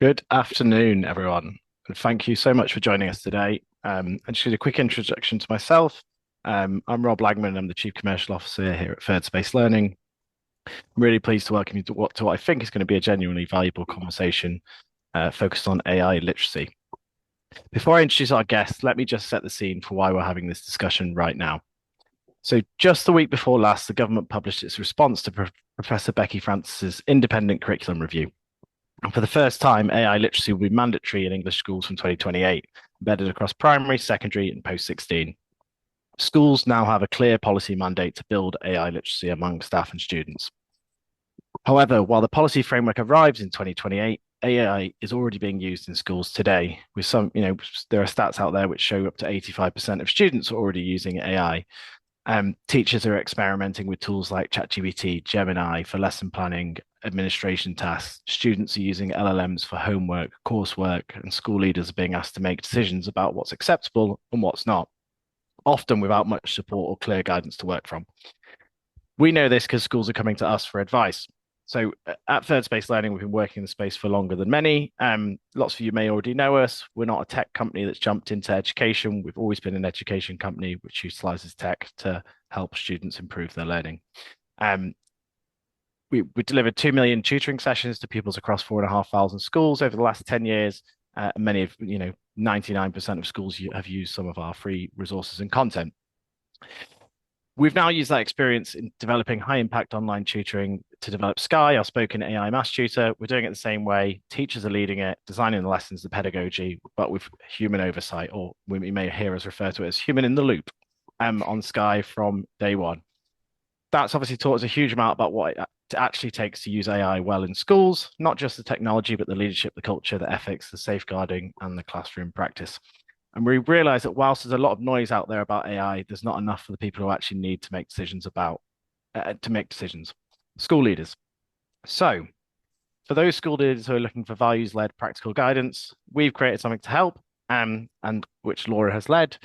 Good afternoon, everyone, and thank you so much for joining us today. And just a quick introduction to myself. I'm Rob Langman. I'm the Chief Commercial Officer here at Third Space Learning. I'm really pleased to welcome you to what I think is going to be a genuinely valuable conversation focused on AI literacy. Before I introduce our guest, let me just set the scene for why we're having this discussion right now. So, just the week before last, the government published its response to Professor Becky Francis's independent curriculum review. And for the first time, AI literacy will be mandatory in English schools from 2028, embedded across primary, secondary, and post 16. Schools now have a clear policy mandate to build AI literacy among staff and students. However, while the policy framework arrives in 2028, AI is already being used in schools today. With some, there are stats out there which show up to 85% of students are already using AI. Teachers are experimenting with tools like ChatGPT, Gemini for lesson planning, administration tasks. Students are using LLMs for homework, coursework, and school leaders are being asked to make decisions about what's acceptable and what's not, often without much support or clear guidance to work from. We know this because schools are coming to us for advice. So at Third Space Learning, we've been working in the space for longer than many. Lots of you may already know us. We're not a tech company that's jumped into education. We've always been an education company which utilizes tech to help students improve their learning. We delivered 2 million tutoring sessions to pupils across 4,500 schools over the last 10 years. Many of, 99% of schools have used some of our free resources and content. We've now used that experience in developing high impact online tutoring to develop Sky, our spoken AI maths tutor. We're doing it the same way. Teachers are leading it, designing the lessons, the pedagogy, but with human oversight, or we may hear us refer to it as human in the loop, on Sky from day one. That's obviously taught us a huge amount about what it actually takes to use AI well in schools, not just the technology, but the leadership, the culture, the ethics, the safeguarding, and the classroom practice. And we realize that whilst there's a lot of noise out there about AI, there's not enough for the people who actually need to make decisions school leaders. So for those school leaders who are looking for values-led practical guidance, we've created something to help, and which Laura has led.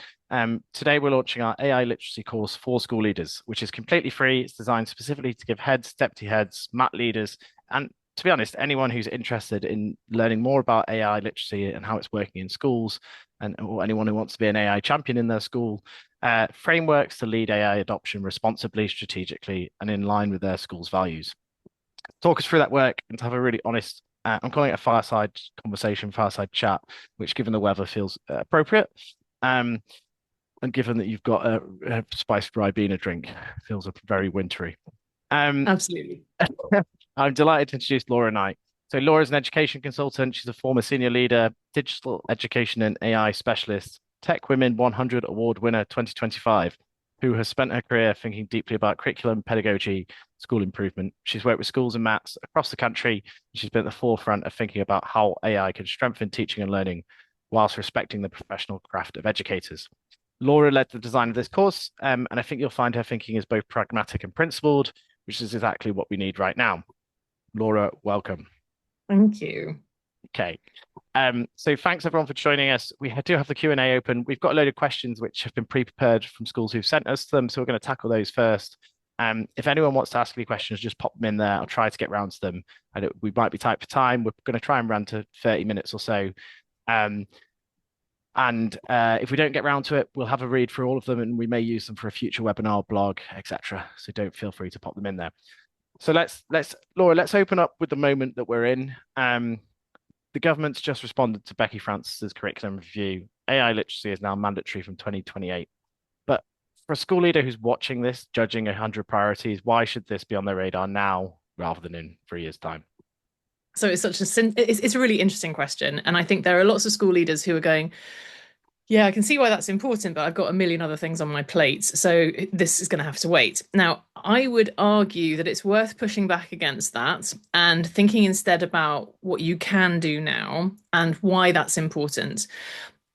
Today we're launching our AI literacy course for school leaders, which is completely free. It's designed specifically to give heads, deputy heads, MAT leaders, and to be honest, anyone who's interested in learning more about AI literacy and how it's working in schools, or anyone who wants to be an AI champion in their school, frameworks to lead AI adoption responsibly, strategically, and in line with their school's values. Talk us through that work and to have a really honest, I'm calling it a fireside conversation, fireside chat, which given the weather feels appropriate. And given that you've got a spiced Ribena drink, feels very wintry. Absolutely. I'm delighted to introduce Laura Knight. So Laura's an education consultant. She's a former senior leader, digital education and AI specialist, Tech Women 100 Award winner 2025, who has spent her career thinking deeply about curriculum, pedagogy, school improvement. She's worked with schools and maths across the country. She's been at the forefront of thinking about how AI can strengthen teaching and learning whilst respecting the professional craft of educators. Laura led the design of this course, and I think you'll find her thinking is both pragmatic and principled, which is exactly what we need right now. Laura, welcome. Thank you. Okay. So thanks everyone for joining us. We do have the Q&A open. We've got a load of questions which have been pre-prepared from schools who've sent us them, so we're going to tackle those first. If anyone wants to ask any questions, just pop them in there. I'll try to get round to them. We might be tight for time. We're going to try and run to 30 minutes or so. If we don't get round to it, we'll have a read through all of them and we may use them for a future webinar, blog, etc. So don't feel free to pop them in there. So Laura, let's open up with the moment that we're in. The government's just responded to Becky Francis's curriculum review. AI literacy is now mandatory from 2028. But for a school leader who's watching this, judging 100 priorities, why should this be on their radar now rather than in 3 years' time? So it's a really interesting question. And I think there are lots of school leaders who are going, yeah, I can see why that's important, but I've got a million other things on my plate. So this is going to have to wait. Now, I would argue that it's worth pushing back against that and thinking instead about what you can do now and why that's important.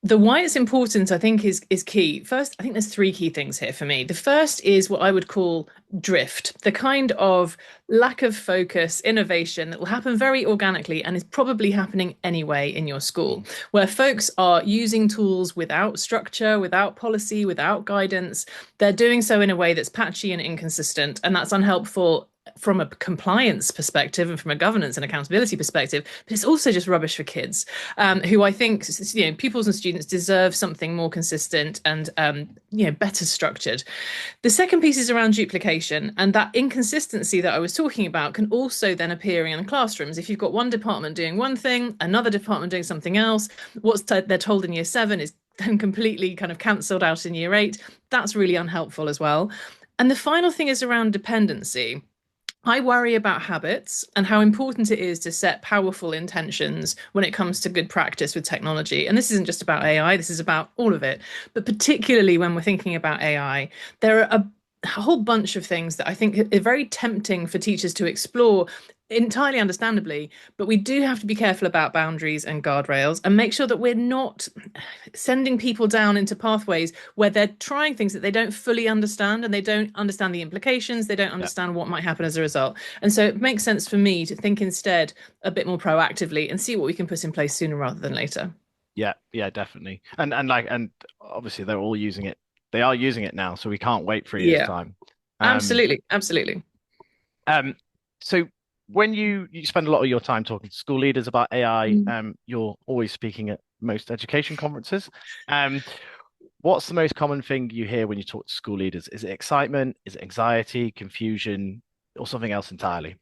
The why it's important, I think, is key. First, I think there's three key things here for me. The first is what I would call drift, the kind of lack of focus, innovation that will happen very organically and is probably happening anyway in your school, where folks are using tools without structure, without policy, without guidance. They're doing so in a way that's patchy and inconsistent, and that's unhelpful from a compliance perspective and from a governance and accountability perspective, but it's also just rubbish for kids, who I think, pupils and students deserve something more consistent and better structured. The second piece is around duplication, and that inconsistency that I was talking about can also then appear in classrooms. If you've got one department doing one thing, another department doing something else, they're told in year 7 is then completely kind of cancelled out in year 8. That's really unhelpful as well. And the final thing is around dependency. I worry about habits and how important it is to set powerful intentions when it comes to good practice with technology. And this isn't just about AI, this is about all of it. But particularly when we're thinking about AI, there are a whole bunch of things that I think are very tempting for teachers to explore, entirely understandably, but we do have to be careful about boundaries and guardrails and make sure that we're not sending people down into pathways where they're trying things that they don't fully understand, and they don't understand the implications, they don't Yeah. understand what might happen as a result. And so it makes sense for me to think instead a bit more proactively and see what we can put in place sooner rather than later. Yeah, yeah, definitely. And obviously they're all using it. They are using it now, so we can't wait 3 years' Yeah, time. Um, absolutely, absolutely. um, so when you spend a lot of your time talking to school leaders about AI, Mm. you're always speaking at most education conferences. Um, what's the most common thing you hear when you talk to school leaders? Is it excitement? Is it anxiety, confusion, or something else entirely?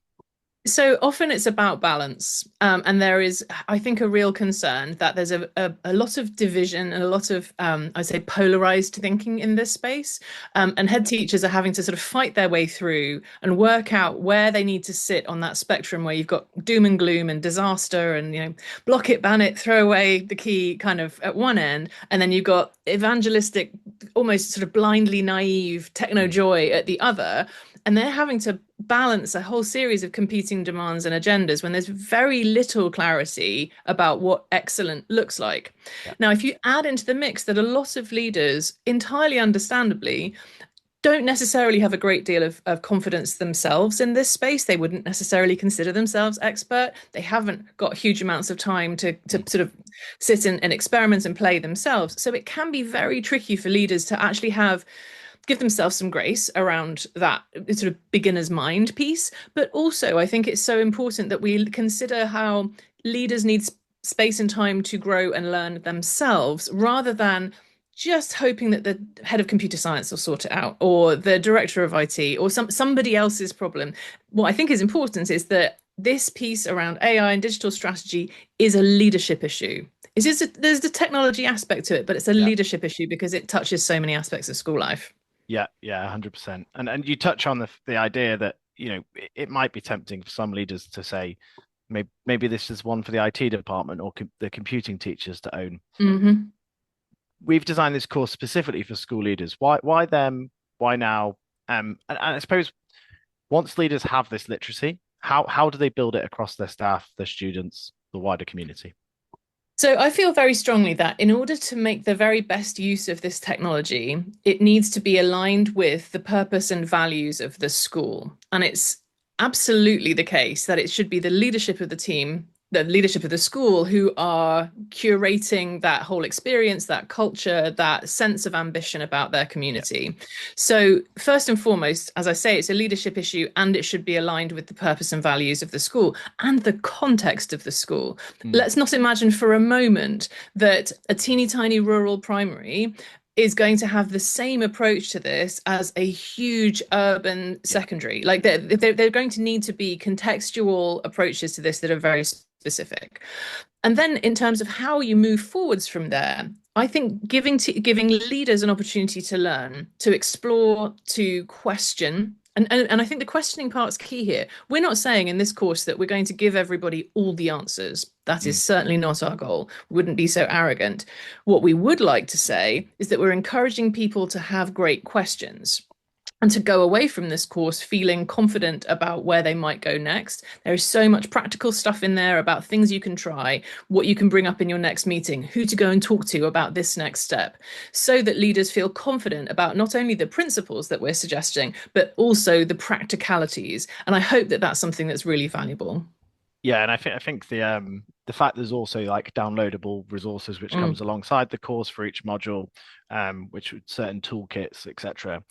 So often it's about balance. And there is, I think, a real concern that there's a lot of division and a lot of, I'd say, polarized thinking in this space. And head teachers are having to sort of fight their way through and work out where they need to sit on that spectrum where you've got doom and gloom and disaster and, block it, ban it, throw away the key kind of at one end. And then you've got evangelistic, almost sort of blindly naive techno Mm, joy at the other. And they're having to balance a whole series of competing demands and agendas when there's very little clarity about what excellent looks like. yeah, Now, if you add into the mix that a lot of leaders, entirely understandably, don't necessarily have a great deal of confidence themselves in this space. They wouldn't necessarily consider themselves expert. They haven't got huge amounts of time to mm, sort of sit and experiment and play themselves. So it can be very tricky for leaders to actually give themselves some grace around that sort of beginner's mind piece. But also, I think it's so important that we consider how leaders need space and time to grow and learn themselves rather than just hoping that the head of computer science will sort it out or the director of IT or somebody else's problem. What I think is important is that this piece around AI and digital strategy is a leadership issue. There's the technology aspect to it, but it's a yeah. leadership issue because it touches so many aspects of school life. Yeah, yeah, 100%. And you touch on the idea that, it might be tempting for some leaders to say, maybe this is one for the IT department or the computing teachers to own. Hmm. We've designed this course specifically for school leaders. Why them? Why now? And I suppose once leaders have this literacy, how do they build it across their staff, their students, the wider community? So I feel very strongly that in order to make the very best use of this technology, it needs to be aligned with the purpose and values of the school. And it's absolutely the case that it should be the leadership of the team, the leadership of the school who are curating that whole experience, that culture, that sense of ambition about their Yeah. community. So, first and foremost, as I say, it's a leadership issue and it should be aligned with the purpose and values of the school and the context of the school. Mm, Let's not imagine for a moment that a teeny tiny rural primary is going to have the same approach to this as a huge urban yeah. secondary. Like they're going to need to be contextual approaches to this that are very specific. And then in terms of how you move forwards from there, I think giving leaders an opportunity to learn, to explore, to question. And I think the questioning part's key here. We're not saying in this course that we're going to give everybody all the answers. That is Mm, certainly not our goal. We wouldn't be so arrogant. What we would like to say is that we're encouraging people to have great questions and to go away from this course feeling confident about where they might go next. There is so much practical stuff in there about things you can try, what you can bring up in your next meeting, who to go and talk to about this next step, so that leaders feel confident about not only the principles that we're suggesting, but also the practicalities. And I hope that that's something that's really valuable. yeah, and I think the fact there's also like downloadable resources which Mm. comes alongside the course for each module, which with certain toolkits, etc.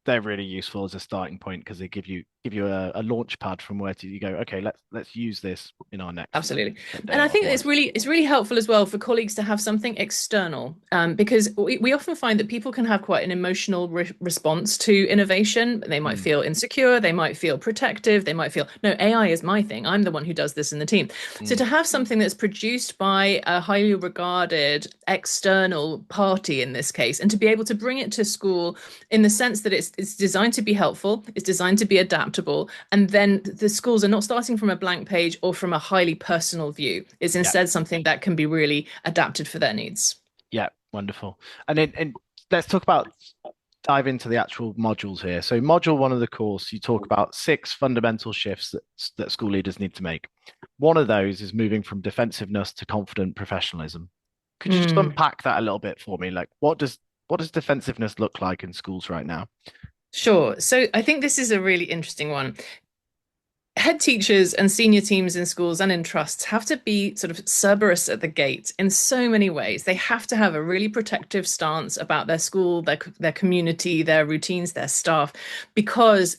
They're really useful as a starting point because they give you give you a launch pad from where to you go, okay, let's use this in our next Absolutely. day And I out of think life. it's really helpful as well for colleagues to have something external, because we often find that people can have quite an emotional response to innovation. They might Mm, feel insecure, they might feel protective, they might feel, no, AI is my thing. I'm the one who does this in the team. So mm. to have something that's produced by a highly regarded external party in this case, and to be able to bring it to school in the sense that it's designed to be helpful, it's designed to be adaptable, and then the schools are not starting from a blank page or from a highly personal view. It's Yeah, instead something that can be really adapted for their needs. yeah, wonderful. And let's talk about dive into the actual modules here. So, module one of the course, you talk about six fundamental shifts that school leaders need to make. One of those is moving from defensiveness to confident professionalism. Could you just Mm, unpack that a little bit for me? Like, what does defensiveness look like in schools right now? sure. So I think this is a really interesting one. Head teachers and senior teams in schools and in trusts have to be sort of Cerberus at the gate in so many ways. They have to have a really protective stance about their school, their community, their routines, their staff, because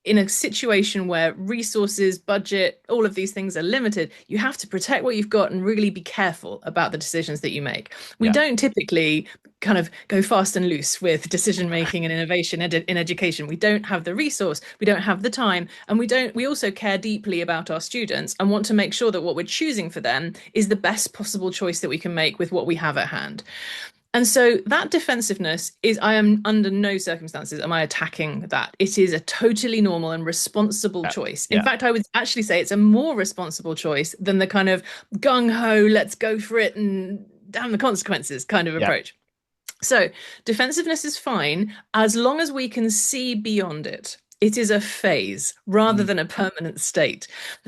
in a situation where resources, budget, all of these things are limited, you have to protect what you've got and really be careful about the decisions that you make. We Yeah, don't typically kind of go fast and loose with decision making and innovation in education. We don't have the resource, we don't have the time, and we also care deeply about our students and want to make sure that what we're choosing for them is the best possible choice that we can make with what we have at hand. And so that defensiveness is, I am under no circumstances am I attacking that. It is a totally normal and responsible yeah, choice. In yeah, fact, I would actually say it's a more responsible choice than the kind of gung ho, let's go for it and damn the consequences kind of yeah. approach. So defensiveness is fine as long as we can see beyond it. It is a phase rather Mm. than a permanent state.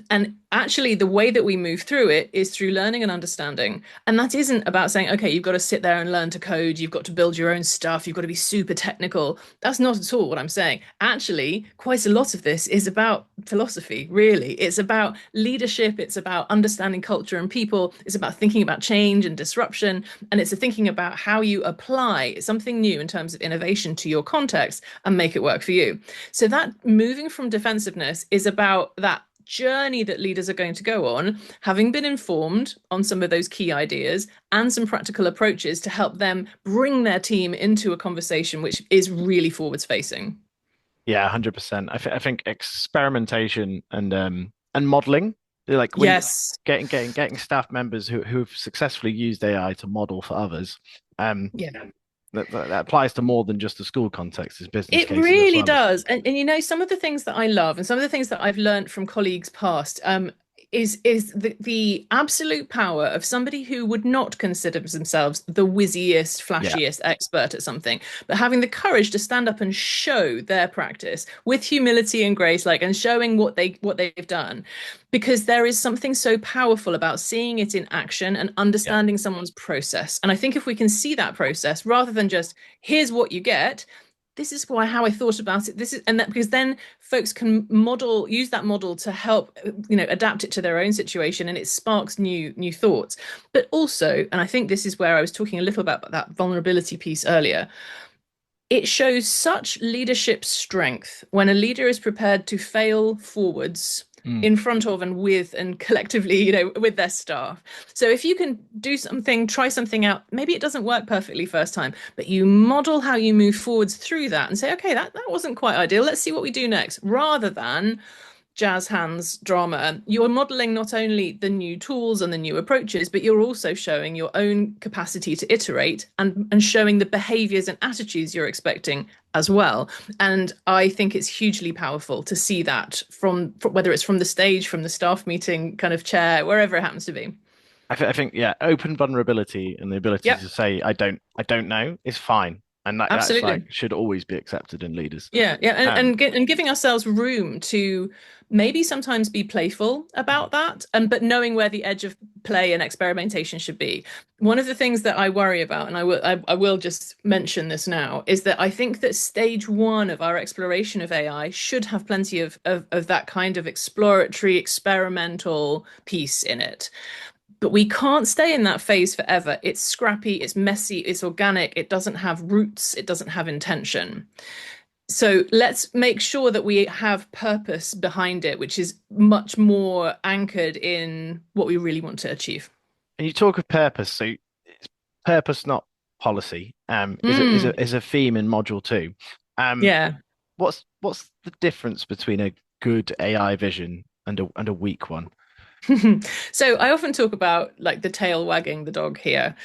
And actually, the way that we move through it is through learning and understanding. And that isn't about saying, okay, you've got to sit there and learn to code, you've got to build your own stuff, you've got to be super technical. That's not at all what I'm saying. Actually, quite a lot of this is about philosophy, really. It's about leadership, it's about understanding culture and people, it's about thinking about change and disruption, and it's a thinking about how you apply something new in terms of innovation to your context and make it work for you. So that moving from defensiveness is about that journey that leaders are going to go on, having been informed on some of those key ideas and some practical approaches to help them bring their team into a conversation which is really forwards facing. Yeah, 100%. I think experimentation and modeling, like when Yes. getting staff members who've successfully used AI to model for others, um, Yeah. that applies to more than just the school context, is business It cases as really well as does. And you know, some of the things that I love and some of the things that I've learned from colleagues past, is the absolute power of somebody who would not consider themselves the whizziest, yeah, flashiest expert at something, but having the courage to stand up and show their practice with humility and grace, like, and showing what they've done. Because there is something so powerful about seeing it in action and yeah. understanding someone's process. And I think if we can see that process rather than just here's what you get, this is why how I thought about it. This is and that because then folks can use that model to help, adapt it to their own situation, and it sparks new thoughts. But also, and I think this is where I was talking a little about that vulnerability piece earlier, it shows such leadership strength when a leader is prepared to fail forwards Mm. in front of and with and collectively, with their staff. So if you can do something, try something out, maybe it doesn't work perfectly first time, but you model how you move forwards through that and say, okay, that wasn't quite ideal. Let's see what we do next, rather than jazz hands drama. You're modeling not only the new tools and the new approaches, but you're also showing your own capacity to iterate and showing the behaviors and attitudes you're expecting as well. And I think it's hugely powerful to see that from whether it's from the stage, from the staff meeting kind of chair, wherever it happens to be. I think yeah, open vulnerability and the ability Yep, to say I don't know is fine, and that's like absolutely. should always be accepted in leaders. Yeah, yeah, Um, and giving ourselves room to maybe sometimes be playful about that, and but knowing where the edge of play and experimentation should be. One of the things that I worry about, and I will just mention this now, is that I think that stage one of our exploration of AI should have plenty of that kind of exploratory, experimental piece in it. But we can't stay in that phase forever. It's scrappy, it's messy, it's organic, it doesn't have roots, it doesn't have intention. So let's make sure that we have purpose behind it, which is much more anchored in what we really want to achieve. And you talk of purpose, so it's purpose, not policy, Mm, is a theme in module two. Um, yeah. what's the difference between a good AI vision and a weak one? So I often talk about like the tail wagging the dog here.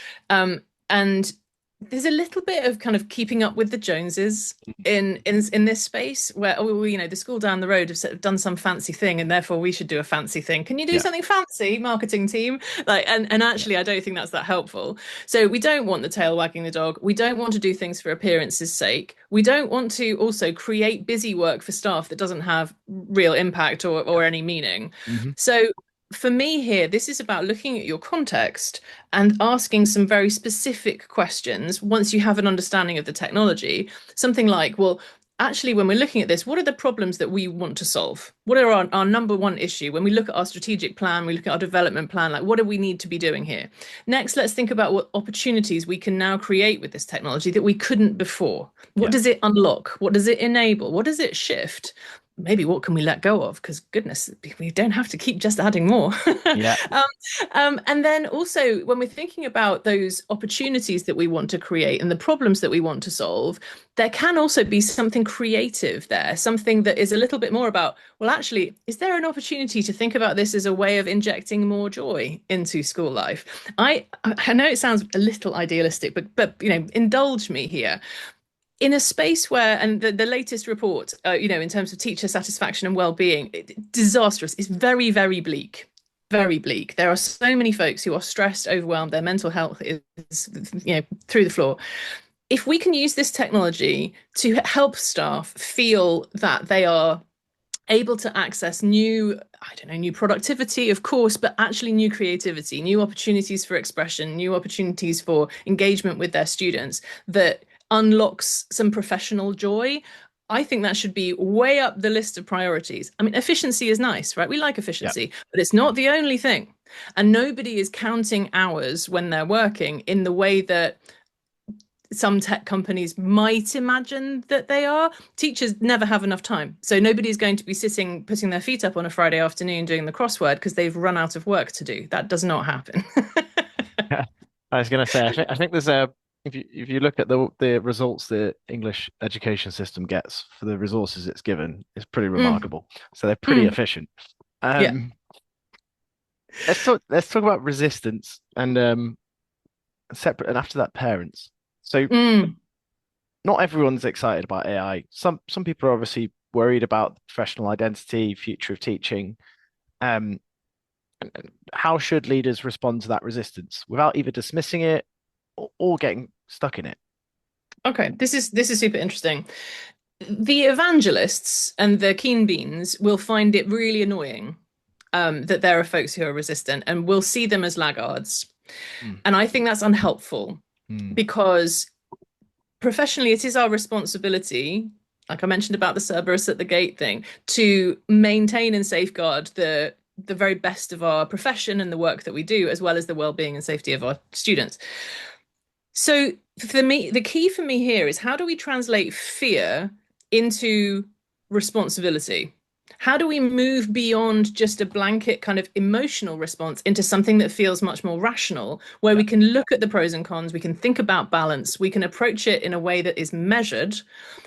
And there's a little bit of kind of keeping up with the Joneses in this space where, oh, well, the school down the road have sort of done some fancy thing and therefore we should do a fancy thing. Can you do Yeah, something fancy, marketing team? Like, and yeah, actually I don't think that's that helpful. So we don't want the tail wagging the dog. We don't want to do things for appearance's sake. We don't want to also create busy work for staff that doesn't have real impact yeah. or any meaning. Hmm. So for me here, this is about looking at your context and asking some very specific questions once you have an understanding of the technology. Something like, well, actually, when we're looking at this, what are the problems that we want to solve? What are our number one issue? When we look at our strategic plan, we look at our development plan, like what do we need to be doing here? Next, let's think about what opportunities we can now create with this technology that we couldn't before. What Yeah, does it unlock? What does it enable? What does it shift? Maybe what can we let go of? Because goodness, we don't have to keep just adding more. yeah, um, and then also, when we're thinking about those opportunities that we want to create and the problems that we want to solve, there can also be something creative there, something that is a little bit more about, well, actually, is there an opportunity to think about this as a way of injecting more joy into school life? I know it sounds a little idealistic, but indulge me here in a space where, and the latest report, in terms of teacher satisfaction and well-being, disastrous. It's very, very bleak. Very bleak. There are so many folks who are stressed, overwhelmed. Their mental health is, through the floor. If we can use this technology to help staff feel that they are able to access new, I don't know, new productivity, of course, but actually new creativity, new opportunities for expression, new opportunities for engagement with their students that unlocks some professional joy. I think that should be way up the list of priorities. I mean, efficiency is nice, right? We like yeah. efficiency, but it's not the only thing. And nobody is counting hours when they're working in the way that some tech companies might imagine that they are. Teachers never have enough time. So nobody's going to be sitting, putting their feet up on a Friday afternoon doing the crossword because they've run out of work to do. That does not happen. I was going to say, I think there's a if you look at the results the English education system gets for the resources it's given, it's pretty Mm, remarkable. So they're pretty mm, efficient. yeah. Um, let's talk about resistance and separate and after that parents. So Mm. not everyone's excited about AI. Some people are obviously worried about the professional identity, future of teaching. Um, and how should leaders respond to that resistance without either dismissing it or getting stuck in it? Okay, this is super interesting. The evangelists and the keen beans will find it really annoying that there are folks who are resistant and will see them as laggards. Mm, And I think that's unhelpful mm, because professionally, it is our responsibility, like I mentioned about the Cerberus at the gate thing, to maintain and safeguard the very best of our profession and the work that we do, as well as the well-being and safety of our students. So for me, the key for me here is how do we translate fear into responsibility? How do we move beyond just a blanket kind of emotional response into something that feels much more rational, where yeah, we can look at the pros and cons, we can think about balance, we can approach it in a way that is measured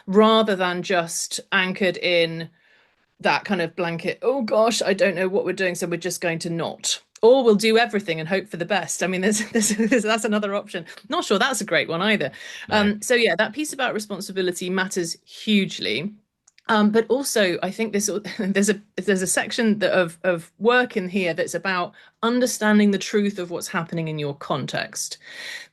rather than just anchored in that kind of blanket, oh gosh, I don't know what we're doing, so we're just going to not. Or we'll do everything and hope for the best. I mean, that's another option. Not sure that's a great one either. no, So yeah, that piece about responsibility matters hugely. But also, I think this there's a section of work in here that's about understanding the truth of what's happening in your context.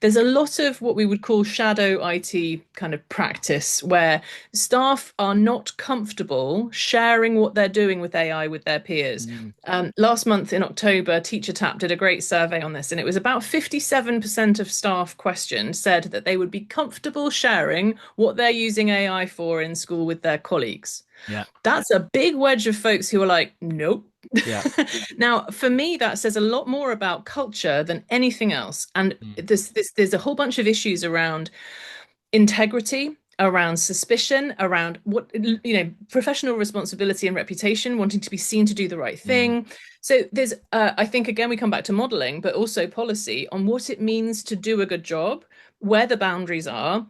There's a lot of what we would call shadow IT kind of practice where staff are not comfortable sharing what they're doing with AI with their peers. mm, Last month in October, Teacher Tap did a great survey on this, and it was about 57% of staff questioned said that they would be comfortable sharing what they're using AI for in school with their colleagues. yeah, That's a big wedge of folks who are like, nope. yeah, Now, for me, that says a lot more about culture than anything else. And mm, there's a whole bunch of issues around integrity, around suspicion, around what, professional responsibility and reputation, wanting to be seen to do the right Mm. thing. So there's, I think, again, we come back to modeling, but also policy on what it means to do a good job, where the boundaries are.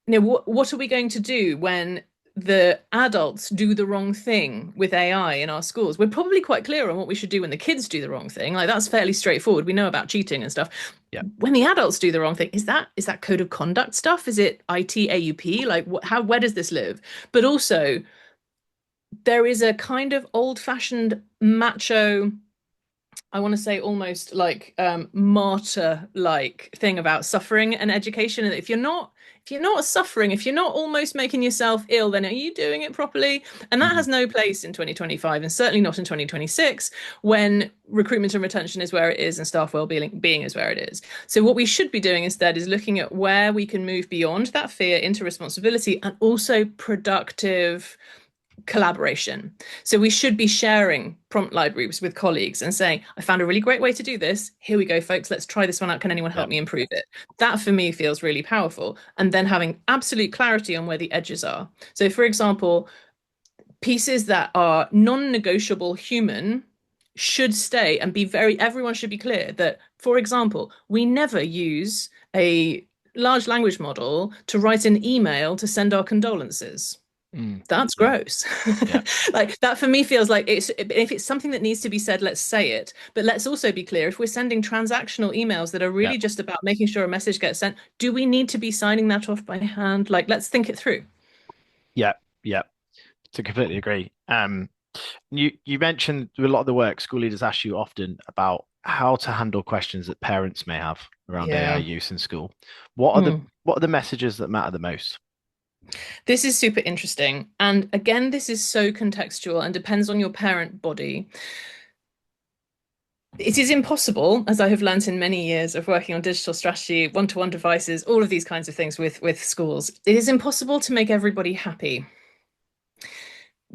What are we going to do when the adults do the wrong thing with AI in our schools? We're probably quite clear on what we should do when the kids do the wrong thing. Like that's fairly straightforward. We know about cheating and stuff. Yeah. When the adults do the wrong thing, is that code of conduct stuff? Is it IT AUP? Like where does this live? But also there is a kind of old-fashioned macho, I want to say almost like martyr like thing about suffering and education. And if you're not suffering, if you're not almost making yourself ill, then are you doing it properly? And that Mm. has no place in 2025 and certainly not in 2026 when recruitment and retention is where it is and staff well-being is where it is. So what we should be doing instead is looking at where we can move beyond that fear into responsibility and also productive collaboration. So we should be sharing prompt libraries with colleagues and saying, I found a really great way to do this. Here we go, folks. Let's try this one out. Can anyone Yeah. help me improve it? That for me feels really powerful. And then having absolute clarity on where the edges are. So, for example, pieces that are non-negotiable human should stay and everyone should be clear that, for example, we never use a large language model to write an email to send our condolences. Mm. That's Yeah. gross. Yeah. Like that for me feels like if it's something that needs to be said, let's say it. But let's also be clear, if we're sending transactional emails that are Yeah. really just about making sure a message gets sent, do we need to be signing that off by hand? Like, let's think it through. Yeah. Yeah. To completely agree. You mentioned a lot of the work school leaders ask you often about how to handle questions that parents may have around AI Yeah. use in school. What are the Mm. what are the messages that matter the most? This is super interesting. And again, this is so contextual and depends on your parent body. It is impossible, as I have learned in many years of working on digital strategy, one-to-one devices, all of these kinds of things with schools. It is impossible to make everybody happy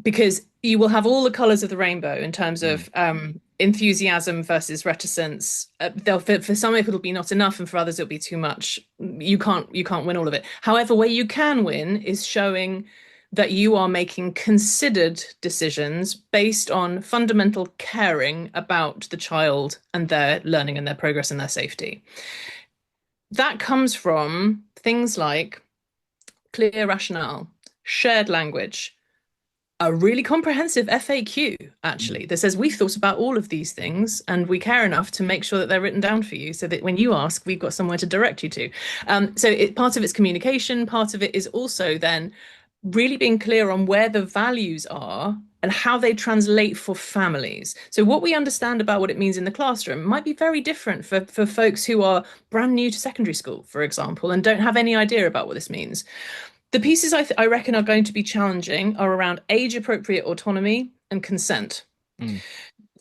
because you will have all the colors of the rainbow in terms Mm. of enthusiasm versus reticence. For some people it'll be not enough, and for others it'll be too much. You can't win all of it. However, where you can win is showing that you are making considered decisions based on fundamental caring about the child and their learning and their progress and their safety. That comes from things like clear rationale, shared language, a really comprehensive FAQ, Mm. actually, that says we've thought about all of these things and we care enough to make sure that they're written down for you so that when you ask, we've got somewhere to direct you to. Part of it's communication, part of it is also then really being clear on where the values are and how they translate for families. So what we understand about what it means in the classroom might be very different for folks who are brand new to secondary school, for example, and don't have any idea about what this means. The pieces I reckon are going to be challenging are around age appropriate autonomy and consent. Mm.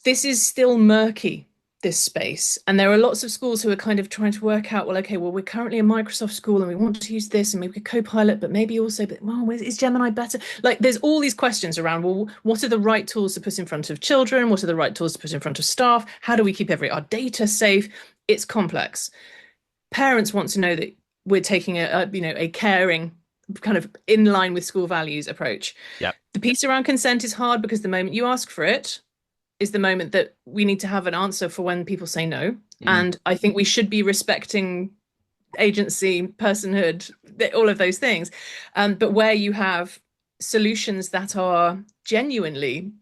This is still murky, this space. And there are lots of schools who are kind of trying to work out, well, okay, well, we're currently a Microsoft school and we want to use this and maybe a Copilot, but maybe also, but well, is Gemini better? Like there's all these questions around, well, what are the right tools to put in front of children? What are the right tools to put in front of staff? How do we keep our data safe? It's complex. Parents want to know that we're taking a caring kind of in line with school values approach. Yeah. The piece around consent is hard because the moment you ask for it is the moment that we need to have an answer for when people say no. Mm. And I think we should be respecting agency, personhood, all of those things. But where you have solutions that are genuinely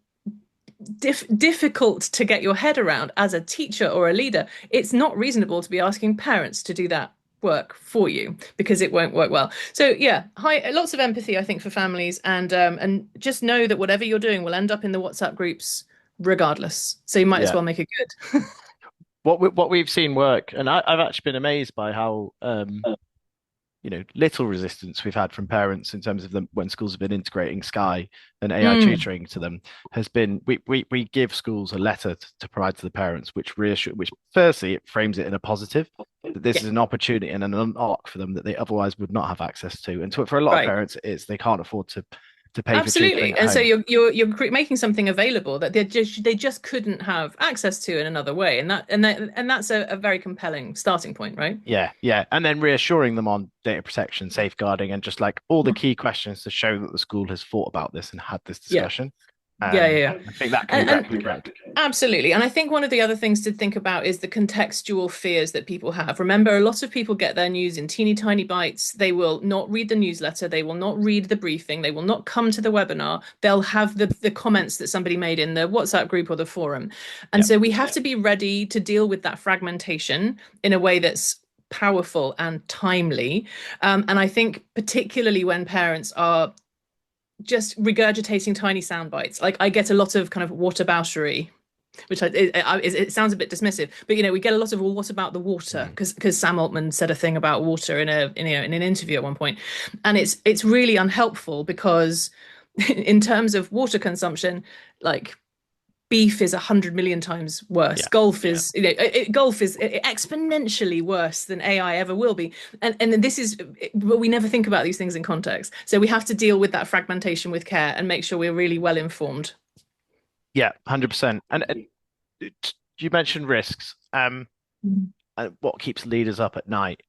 difficult to get your head around as a teacher or a leader, it's not reasonable to be asking parents to do that work for you because it won't work well. So yeah, lots of empathy I think for families, and just know that whatever you're doing will end up in the WhatsApp groups regardless. So you might as Yeah. well make it good. What we've seen work, and I've actually been amazed by how little resistance we've had from parents in terms of them when schools have been integrating Sky and AI Mm, tutoring to them has been we give schools a letter to provide to the parents which firstly it frames it in a positive that this yeah, is an opportunity and an unlock for them that they otherwise would not have access to, and for a lot of right. parents it is they can't afford to to pay for tutoring Absolutely. at And so home. you're making something available that they just couldn't have access to in another way. And that's a very compelling starting point, right? Yeah, yeah. And then reassuring them on data protection, safeguarding, and just like all the key questions to show that the school has thought about this and had this Yeah. discussion. Yeah, yeah, yeah. I think that can be And replicate. absolutely. And I think one of the other things to think about is the contextual fears that people have. Remember, a lot of people get their news in teeny tiny bites. They will not read the newsletter. They will not read the briefing. They will not come to the webinar. They'll have the comments that somebody made in the WhatsApp group or the forum. And Yeah, so we have to be ready to deal with that fragmentation in a way that's powerful and timely. And I think particularly when parents are just regurgitating tiny sound bites. Like I get a lot of kind of whataboutery, which it sounds a bit dismissive, but we get a lot of, well, what about the water? mm, Because Sam Altman said a thing about water in an interview at one point, and it's really unhelpful because in terms of water consumption, like beef is 100 million times worse. yeah, Golf is, golf is exponentially worse than AI ever will be. And this is, but we never think about these things in context. So we have to deal with that fragmentation with care and make sure we're really well informed. yeah, 100%. And you mentioned risks. And what keeps leaders up at night?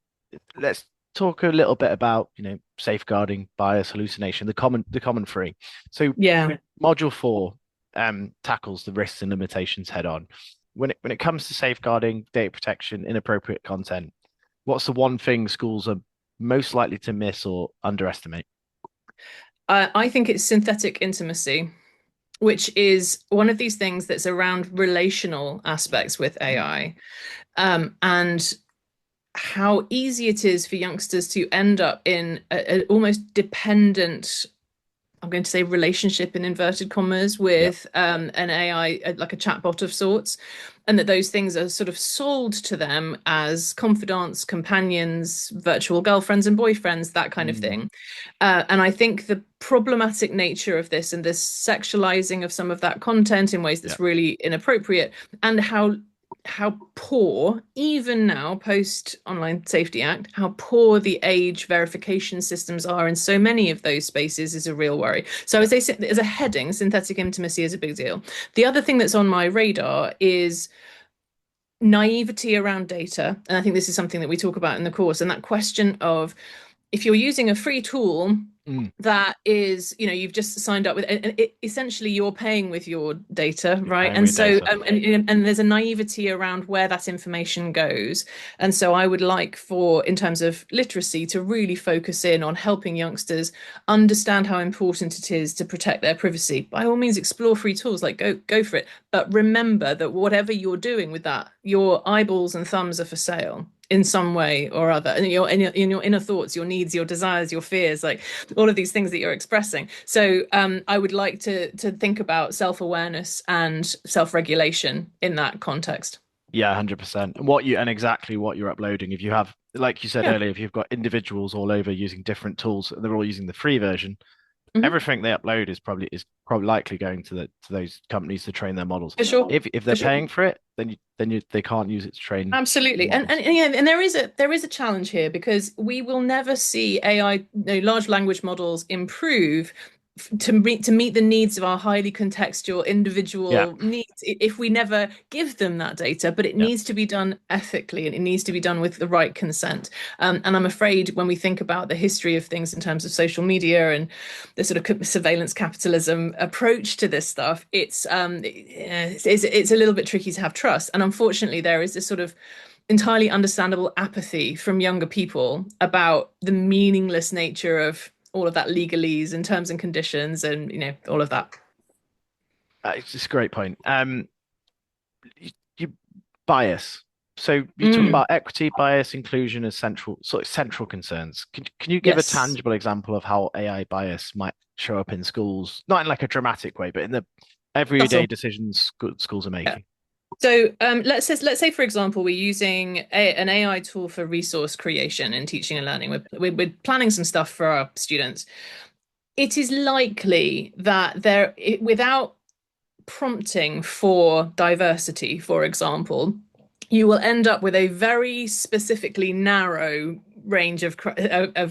Let's talk a little bit about, safeguarding bias, hallucination, the common three. So Yeah. module 4 tackles the risks and limitations head on. When it comes to safeguarding, data protection, inappropriate content, what's the one thing schools are most likely to miss or underestimate? I think it's synthetic intimacy, which is one of these things that's around relational aspects with Mm, AI, and how easy it is for youngsters to end up in a almost dependent, I'm going to say, relationship in inverted commas yep. with an AI, like a chatbot of sorts, and that those things are sort of sold to them as confidants, companions, virtual girlfriends and boyfriends, that kind of Mm, thing. And I think the problematic nature of this and this sexualizing of some of that content in ways that's yep. really inappropriate, and how poor, even now, post Online Safety Act, how poor the age verification systems are in so many of those spaces is a real worry. So Yep. as a heading, synthetic intimacy is a big deal. The other thing that's on my radar is naivety around data. And I think this is something that we talk about in the course, and that question of, if you're using a free tool Mm, that is, you've just signed up with, and essentially you're paying with your data, you're right? paying And with so, data. and there's a naivety around where that information goes. And so I would like for, in terms of literacy, to really focus in on helping youngsters understand how important it is to protect their privacy. By all means, explore free tools, like go for it. But remember that whatever you're doing with that, your eyeballs and thumbs are for sale in some way or other, and in your inner thoughts, your needs, your desires, your fears, like all of these things that you're expressing. So I would like to think about self-awareness and self-regulation in that context. Yeah, 100%. And exactly what you're uploading. If you have, like you said Yeah. earlier, if you've got individuals all over using different tools, they're all using the free version. Hmm. Everything they upload is probably likely going to those companies to train their models. For sure. If For they're sure. paying for it, they can't use it to train the Absolutely. And models. and yeah, and there is a challenge here, because we will never see AI, large language models, improve to meet the needs of our highly contextual Yeah, individual needs if we never give them that data. But it yeah, needs to be done ethically, and it needs to be done with the right consent. And I'm afraid when we think about the history of things in terms of social media and the sort of surveillance capitalism approach to this stuff, it's a little bit tricky to have trust. And unfortunately, there is this sort of entirely understandable apathy from younger people about the meaningless nature of all of that legalese and terms and conditions and all of that. it's just a great point. You bias. So you talk Mm, about equity, bias, inclusion as central concerns. Can you give a yes, tangible example of how AI bias might show up in schools, not in like a dramatic way, but in the everyday subtle. decisions schools are Yeah. making? So let's say for example we're using an AI tool for resource creation and teaching and learning. We're planning some stuff for our students. It is likely that without prompting for diversity, for example, you will end up with a very specifically narrow range of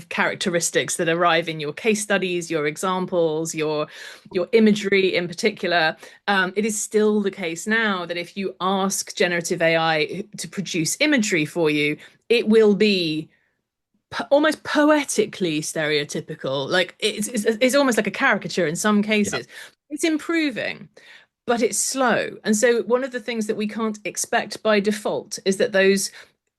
characteristics that arrive in your case studies, your examples, your imagery in particular. It is still the case now that if you ask generative AI to produce imagery for you, it will be almost poetically stereotypical. Like it's almost like a caricature in some Yeah. cases. It's improving, but it's slow. And so one of the things that we can't expect by default is that those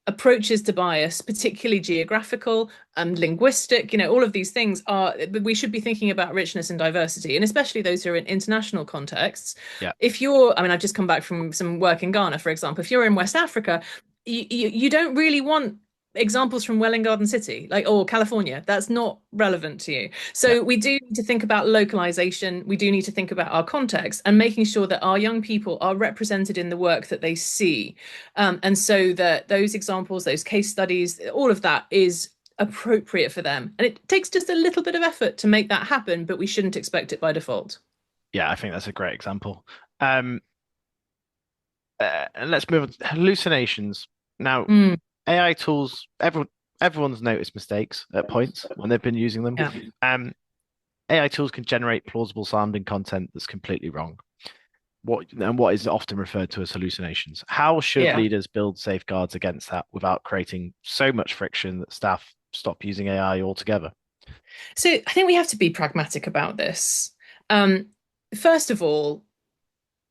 approaches to bias, particularly geographical and linguistic, all of these things are, we should be thinking about richness and diversity, and especially those who are in international contexts. Yeah. If you're, I mean, I've just come back from some work in Ghana, for example. If you're in West Africa, you don't really want examples from Welling Garden City, like, or California. That's not relevant to you. Yeah. So we do need to think about localization. We do need to think about our context and making sure that our young people are represented in the work that they see. And so that those examples, those case studies, all of that is appropriate for them. And it takes just a little bit of effort to make that happen, but we shouldn't expect it by default. Yeah, I think that's a great example. Um, and let's move on to hallucinations. Now, Mm, AI tools, everyone's noticed mistakes at points when they've been using them. yeah. Um, AI tools can generate plausible sounding content that's completely wrong. What is often referred to as hallucinations. How should Yeah. leaders build safeguards against that without creating so much friction that staff stop using AI altogether? So I think we have to be pragmatic about this. Um, First of all,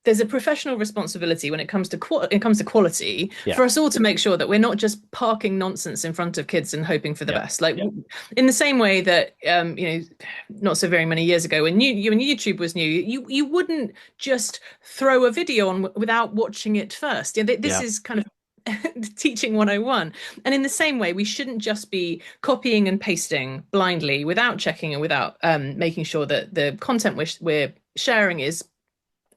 there's a professional responsibility when it comes to quality Yeah, for us all to make sure that we're not just parking nonsense in front of kids and hoping for the yeah, best. Like in the same way that not so very many years ago when YouTube was new, you wouldn't just throw a video on without watching it first. Yeah, this yeah, is kind of teaching 101. And in the same way, we shouldn't just be copying and pasting blindly without checking and without making sure that the content we're sharing is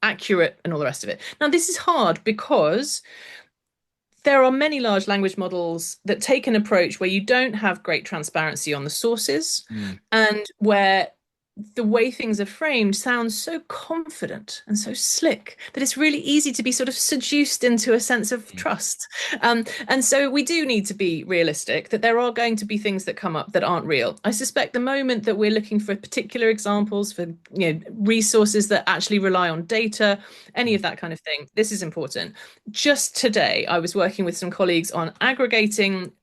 accurate and all the rest of it. Now, this is hard because there are many large language models that take an approach where you don't have great transparency on the sources mm, and where the way things are framed sounds so confident and so slick that it's really easy to be sort of seduced into a sense of mm, trust. And so we do need to be realistic that there are going to be things that come up that aren't real. I suspect the moment that we're looking for particular examples for resources that actually rely on data, any of mm. that kind of thing, this is important. Just today, I was working with some colleagues on aggregating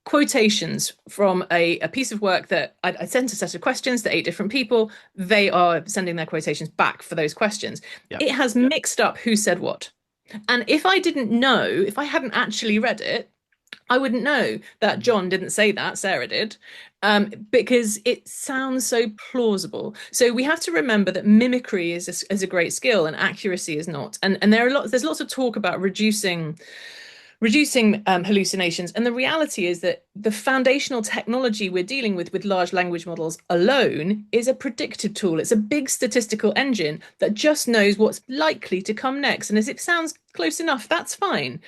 quotations from a piece of work that I sent a set of questions to 8 different people. They are sending their quotations back for those questions. Yeah, It has mixed up who said what. And if I didn't know, if I hadn't actually read it, I wouldn't know that John didn't say that, Sarah did, because it sounds so plausible. So we have to remember that mimicry is a great skill and accuracy is not. And there's lots of talk about reducing hallucinations. And the reality is that the foundational technology we're dealing with large language models alone is a predictive tool. It's a big statistical engine that just knows what's likely to come next. And if it sounds close enough, that's fine.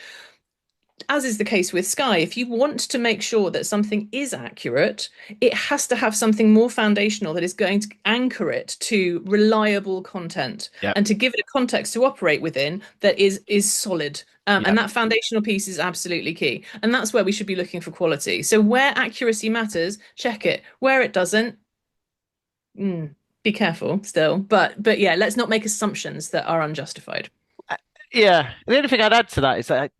As is the case with Sky, if you want to make sure that something is accurate, it has to have something more foundational that is going to anchor it to reliable content yeah, and to give it a context to operate within that is solid. yeah, And that foundational piece is absolutely key. And that's where we should be looking for quality. So where accuracy matters, check it. Where it doesn't, be careful still. But yeah, let's not make assumptions that are unjustified. yeah. The only thing I'd add to that is that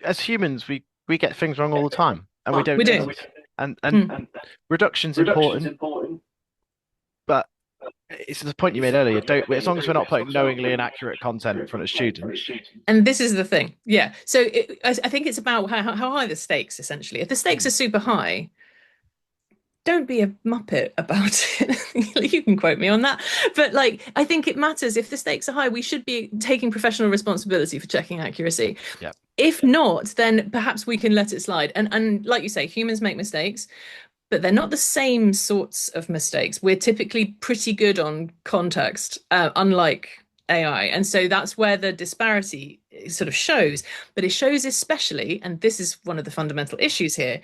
as humans, we get things wrong all the time, and we don't We do. notice. And Mm. reduction's important, but it's the point you made earlier. Don't as long as we're not putting knowingly inaccurate content in front of students. And this is the thing. Yeah. So I think it's about how high the stakes, essentially. If the stakes Mm, are super high, don't be a muppet about it. You can quote me on that. But like, I think it matters. If the stakes are high, we should be taking professional responsibility for checking accuracy. yeah, If not, then perhaps we can let it slide. And like you say, humans make mistakes, but they're not the same sorts of mistakes. We're typically pretty good on context, unlike AI. And so that's where the disparity sort of shows. But it shows especially, and this is one of the fundamental issues here,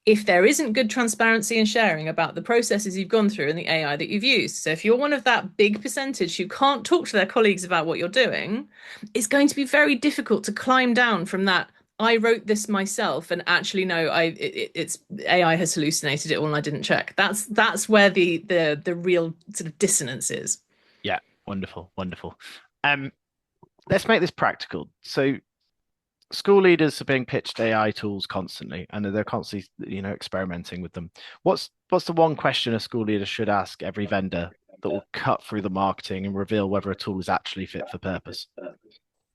if there isn't good transparency and sharing about the processes you've gone through and the AI that you've used. So if you're one of that big percentage who can't talk to their colleagues about what you're doing, it's going to be very difficult to climb down from that I wrote this myself, and actually no, it's AI has hallucinated it all, and I didn't check. That's where the real sort of dissonance is. Yeah, wonderful, wonderful. Um, let's make this practical. So school leaders are being pitched AI tools constantly, and they're constantly, experimenting with them. What's the one question a school leader should ask every vendor that will cut through the marketing and reveal whether a tool is actually fit for purpose?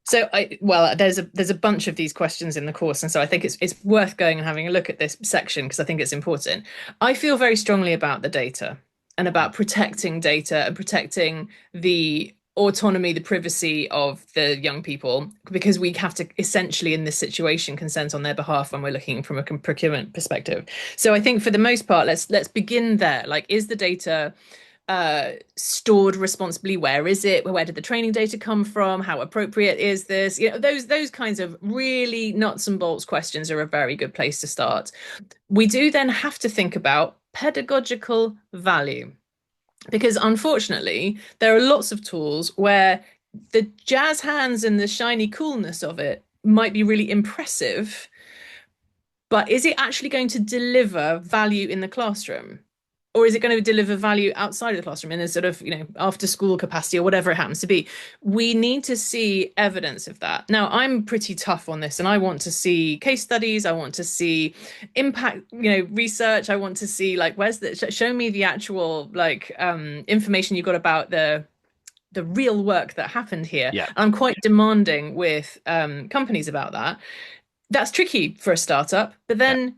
So there's a bunch of these questions in the course, and so I think it's worth going and having a look at this section because I think it's important. I feel very strongly about the data and about protecting data and protecting the autonomy, the privacy of the young people, because we have to essentially in this situation consent on their behalf when we're looking from a procurement perspective. So I think for the most part, let's begin there. Like, is the data stored responsibly? Where is it? Where did the training data come from? How appropriate is this? Those kinds of really nuts and bolts questions are a very good place to start. We do then have to think about pedagogical value, because unfortunately there are lots of tools where the jazz hands and the shiny coolness of it might be really impressive, but is it actually going to deliver value in the classroom? Or is it going to deliver value outside of the classroom in a sort of, after school capacity or whatever it happens to be? We need to see evidence of that. Now, I'm pretty tough on this and I want to see case studies. I want to see impact, research. I want to see show me the actual information you got about the real work that happened here. Yeah, I'm quite demanding with companies about that. That's tricky for a startup, but yeah. then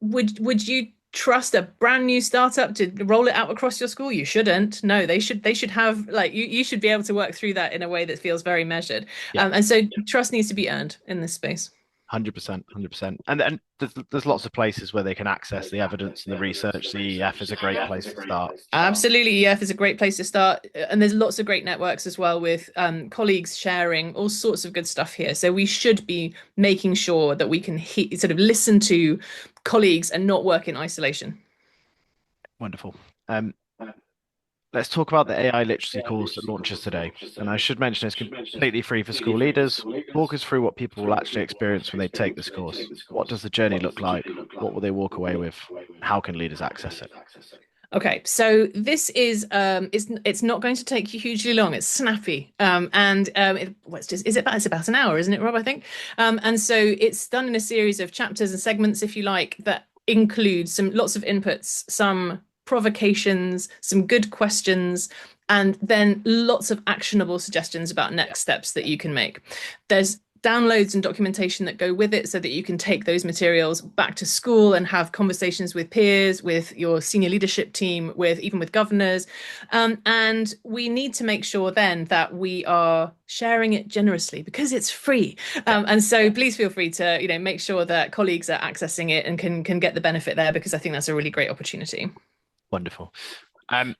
would you trust a brand new startup to roll it out across your school? You shouldn't. No, they should have you should be able to work through that in a way that feels very measured. Yeah, And so trust needs to be earned in this space. 100%, 100%. And there's lots of places where they can access the evidence and the research. The EF is a great place to start. Absolutely, EF is a great place to start, and there's lots of great networks as well with colleagues sharing all sorts of good stuff here. So we should be making sure that we can sort of listen to colleagues and not work in isolation. Wonderful. Um, let's talk about the AI literacy course that launches today. And I should mention it's completely free for school leaders. Walk us through what people will actually experience when they take this course. What does the journey look like? What will they walk away with? How can leaders access it? Okay, so this is it's not going to take you hugely long. It's snappy, and it's about an hour, isn't it, Rob? I think, and so it's done in a series of chapters and segments, if you like, that include some lots of inputs, some provocations, some good questions, and then lots of actionable suggestions about next steps that you can make. There's downloads and documentation that go with it so that you can take those materials back to school and have conversations with peers, with your senior leadership team, even with governors. And we need to make sure then that we are sharing it generously because it's free. Yeah, And so please feel free to, make sure that colleagues are accessing it and can get the benefit there, because I think that's a really great opportunity. wonderful. Um,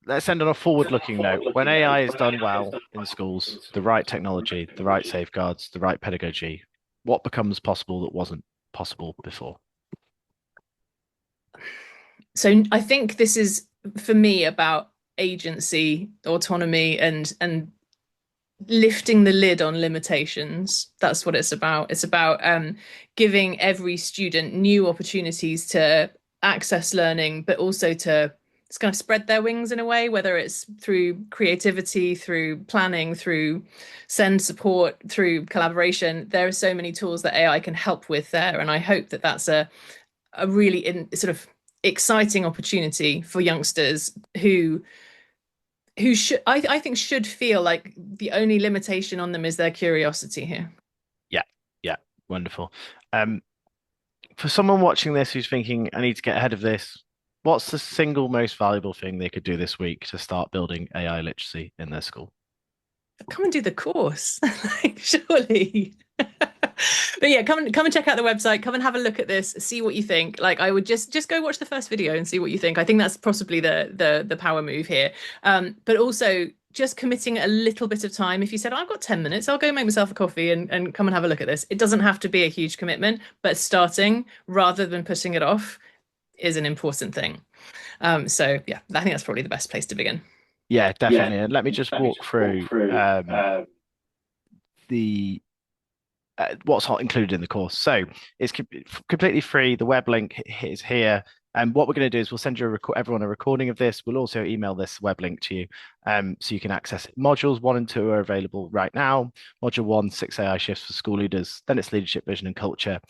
let's end on a forward-looking note. When AI is done well in schools, the right technology, the right safeguards, the right pedagogy, what becomes possible that wasn't possible before? So I think this is for me about agency, autonomy, and lifting the lid on limitations. That's what it's about. It's about giving every student new opportunities to access learning, but also to kind of spread their wings in a way, whether it's through creativity, through planning, through send support, through collaboration. There are so many tools that AI can help with there, and I hope that that's a really sort of exciting opportunity for youngsters who should I think should feel like the only limitation on them is their curiosity here. Yeah, yeah, wonderful. Um, for someone watching this who's thinking, I need to get ahead of this, what's the single most valuable thing they could do this week to start building AI literacy in their school? Come and do the course. Like, surely. But yeah, come and check out the website. Come and have a look at this. See what you think. Like, I would just go watch the first video and see what you think. I think that's possibly the power move here. But also just committing a little bit of time. If you said, I've got 10 minutes, I'll go make myself a coffee and come and have a look at this. It doesn't have to be a huge commitment, but starting rather than putting it off is an important thing. So yeah, I think that's probably the best place to begin. Yeah, definitely. And let me just walk through the what's not included in the course. So it's completely free. The web link is here. And what we're going to do is we'll send you everyone a recording of this. We'll also email this web link to you, so you can access it. Modules 1 and 2 are available right now. Module 1, 6 AI shifts for school leaders. Then it's leadership, vision, and culture.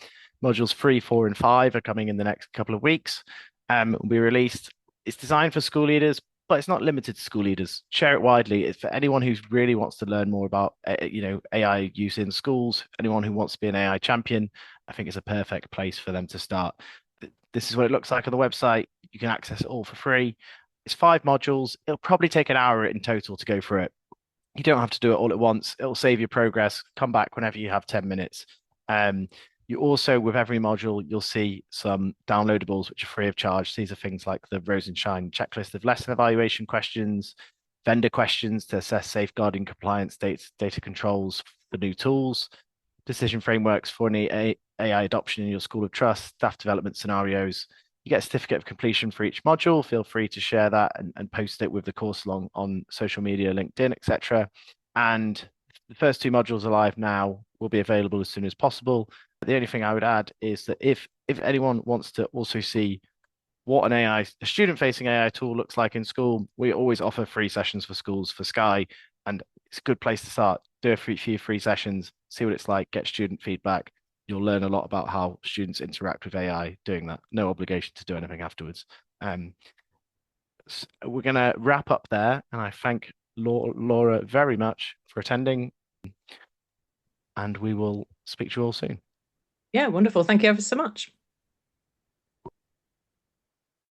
Modules 3, 4, and 5 are coming in the next couple of weeks. Will be released. It's designed for school leaders, but it's not limited to school leaders. Share it widely. It's for anyone who really wants to learn more about AI use in schools. Anyone who wants to be an AI champion, I think it's a perfect place for them to start. This is what it looks like on the website. You can access it all for free. It's 5 modules. It'll probably take an hour in total to go through it. You don't have to do it all at once. It'll save you progress. Come back whenever you have 10 minutes. Um, you also, with every module, you'll see some downloadables which are free of charge. These are things like the Rose and Shine checklist of lesson evaluation questions, vendor questions to assess safeguarding compliance, data controls for new tools, decision frameworks for any AI adoption in your school of trust, staff development scenarios. You get a certificate of completion for each module. Feel free to share that and post it with the course along on social media, LinkedIn, etc. And the first 2 modules are live now, will be available as soon as possible. But the only thing I would add is that if anyone wants to also see what a student-facing AI tool looks like in school, we always offer free sessions for schools for Sky, and it's a good place to start. Do a few free sessions, see what it's like, get student feedback. You'll learn a lot about how students interact with AI doing that. No obligation to do anything afterwards. We're going to wrap up there, and I thank Laura very much for attending, and we will speak to you all soon. Yeah, wonderful. Thank you ever so much.